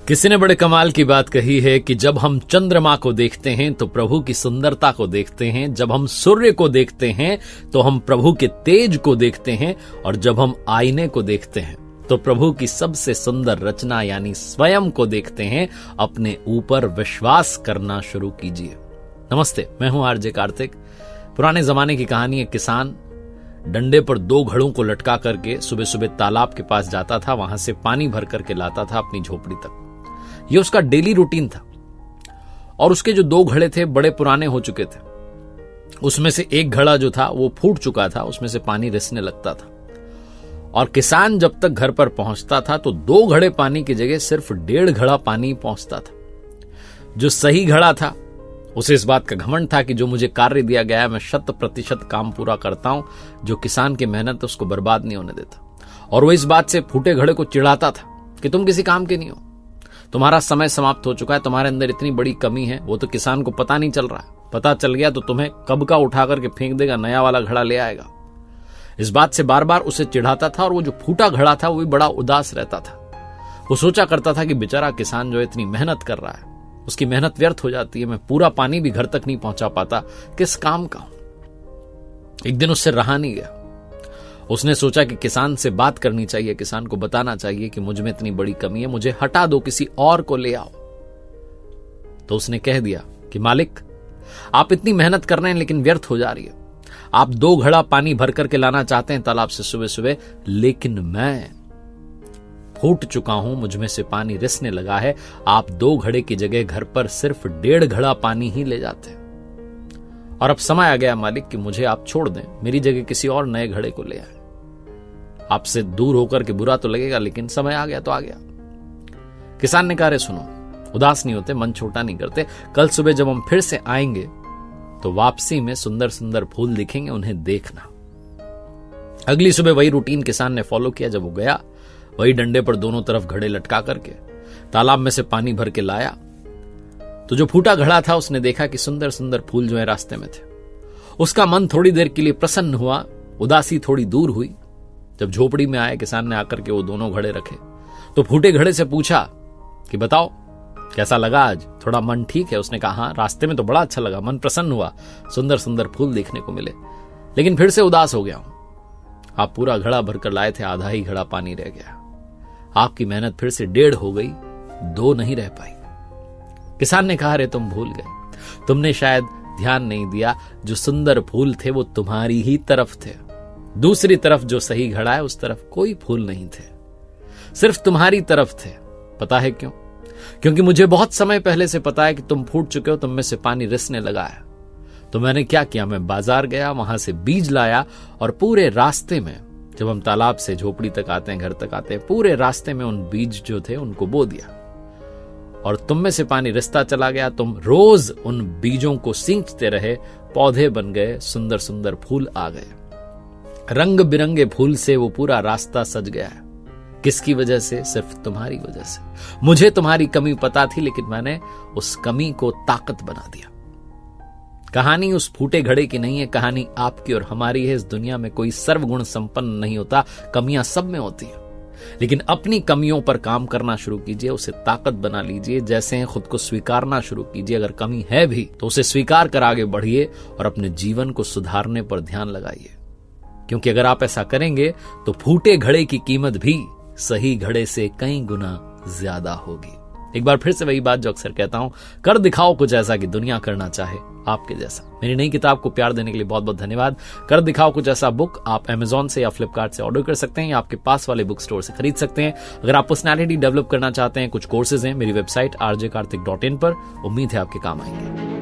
किसी ने बड़े कमाल की बात कही है कि जब हम चंद्रमा को देखते हैं तो प्रभु की सुंदरता को देखते हैं, जब हम सूर्य को देखते हैं तो हम प्रभु के तेज को देखते हैं, और जब हम आईने को देखते हैं तो प्रभु की सबसे सुंदर रचना यानी स्वयं को देखते हैं। अपने ऊपर विश्वास करना शुरू कीजिए। नमस्ते, मैं हूं आरजे कार्तिक। पुराने जमाने की कहानी, एक किसान डंडे पर 2 घड़ों को लटका करके सुबह सुबह तालाब के पास जाता था, वहां से पानी भर करके लाता था अपनी झोपड़ी तक। ये उसका डेली रूटीन था। और उसके जो 2 घड़े थे बड़े पुराने हो चुके थे। उसमें से एक घड़ा जो था वो फूट चुका था, उसमें से पानी रिसने लगता था। और किसान जब तक घर पर पहुंचता था तो 2 घड़े पानी की जगह सिर्फ 1.5 घड़ा पानी पहुंचता था। जो सही घड़ा था उसे इस बात का घमंड था कि जो मुझे कार्य दिया गया है मैं 100% काम पूरा करता हूं। जो किसान की मेहनत है उसको बर्बाद नहीं होने देता। और वो इस बात से फूटे घड़े को चिढ़ाता था कि तुम किसी काम के नहीं हो, तुम्हारा समय समाप्त हो चुका है, तुम्हारे अंदर इतनी बड़ी कमी है। वो तो किसान को पता नहीं चल रहा है, पता चल गया तो तुम्हें कब का उठा करके फेंक देगा, नया वाला घड़ा ले आएगा। इस बात से बार बार उसे चिढ़ाता था। और वो जो फूटा घड़ा था वो भी बड़ा उदास रहता था। वो सोचा करता था कि बेचारा किसान जो इतनी मेहनत कर रहा है, उसकी मेहनत व्यर्थ हो जाती है, मैं पूरा पानी भी घर तक नहीं पहुंचा पाता, किस काम का हूं। एक दिन उससे रहा नहीं गया। उसने सोचा कि किसान से बात करनी चाहिए, किसान को बताना चाहिए कि मुझ में इतनी बड़ी कमी है, मुझे हटा दो, किसी और को ले आओ। तो उसने कह दिया कि मालिक, आप इतनी मेहनत कर रहे हैं लेकिन व्यर्थ हो जा रही है। आप 2 घड़ा पानी भर करके लाना चाहते हैं तालाब से सुबह सुबह, लेकिन मैं फूट चुका हूं, मुझ में से पानी रिसने लगा है। आप 2 घड़े की जगह घर पर सिर्फ 1.5 घड़ा पानी ही ले जाते हैं। और अब समय आ गया मालिक कि मुझे आप छोड़ दें, मेरी जगह किसी और नए घड़े को ले आए। आपसे दूर होकर के बुरा तो लगेगा, लेकिन समय आ गया तो आ गया। किसान ने कहा, अरे सुनो, उदास नहीं होते, मन छोटा नहीं करते। कल सुबह जब हम फिर से आएंगे तो वापसी में सुंदर सुंदर फूल दिखेंगे, उन्हें देखना। अगली सुबह वही रूटीन किसान ने फॉलो किया। जब वो गया, वही डंडे पर दोनों तरफ घड़े लटका करके तालाब में से पानी भर के लाया, तो जो फूटा घड़ा था उसने देखा कि सुंदर सुंदर फूल जो है रास्ते में थे। उसका मन थोड़ी देर के लिए प्रसन्न हुआ, उदासी थोड़ी दूर हुई। जब झोपड़ी में आए, किसान ने आकर के वो दोनों घड़े रखे तो फूटे घड़े से पूछा कि बताओ कैसा लगा आज, थोड़ा मन ठीक है? उसने कहा, हाँ, रास्ते में तो बड़ा अच्छा लगा, मन प्रसन्न हुआ, सुंदर सुंदर फूल देखने को मिले, लेकिन फिर से उदास हो गया हूं। आप पूरा घड़ा भरकर लाए थे, आधा ही घड़ा पानी रह गया। आपकी मेहनत फिर से 1.5 हो गई, 2 नहीं रह पाई। किसान ने कहा, अरे तुम भूल गए, तुमने शायद ध्यान नहीं दिया, जो सुंदर फूल थे वो तुम्हारी ही तरफ थे। दूसरी तरफ जो सही घड़ा है उस तरफ कोई फूल नहीं थे, सिर्फ तुम्हारी तरफ थे। पता है क्यों? क्योंकि मुझे बहुत समय पहले से पता है कि तुम फूट चुके हो, तुम में से पानी रिसने लगा है। तो मैंने क्या किया, मैं बाजार गया, वहां से बीज लाया, और पूरे रास्ते में, जब हम तालाब से झोपड़ी तक आते हैं, घर तक आते हैं, पूरे रास्ते में उन बीज जो थे उनको बो दिया। और तुम में से पानी रिसता चला गया। तुम रोज उन बीजों को सींचते रहे, पौधे बन गए, सुंदर सुंदर फूल आ गए। रंग बिरंगे फूल से वो पूरा रास्ता सज गया है। किसकी वजह से? सिर्फ तुम्हारी वजह से। मुझे तुम्हारी कमी पता थी, लेकिन मैंने उस कमी को ताकत बना दिया। कहानी उस फूटे घड़े की नहीं है, कहानी आपकी और हमारी है। इस दुनिया में कोई सर्वगुण संपन्न नहीं होता, कमियां सब में होती हैं। लेकिन अपनी कमियों पर काम करना शुरू कीजिए, उसे ताकत बना लीजिए। जैसे हैं खुद को स्वीकारना शुरू कीजिए। अगर कमी है भी तो उसे स्वीकार कर आगे बढ़िए और अपने जीवन को सुधारने पर ध्यान लगाइए। क्योंकि अगर आप ऐसा करेंगे तो फूटे घड़े की कीमत भी सही घड़े से कई गुना ज्यादा होगी। एक बार फिर से वही बात जो अक्सर कहता हूं, कर दिखाओ कुछ ऐसा कि दुनिया करना चाहे आपके जैसा। मेरी नई किताब को प्यार देने के लिए बहुत बहुत धन्यवाद। कर दिखाओ कुछ ऐसा बुक आप Amazon से या फ्लिपकार्ट से ऑर्डर कर सकते हैं, या आपके पास वाले बुक स्टोर से खरीद सकते हैं। अगर आप पर्सनैलिटी डेवलप करना चाहते हैं, कुछ कोर्सेज हैं मेरी वेबसाइट rjkartik.in पर। उम्मीद है आपके काम आएंगे।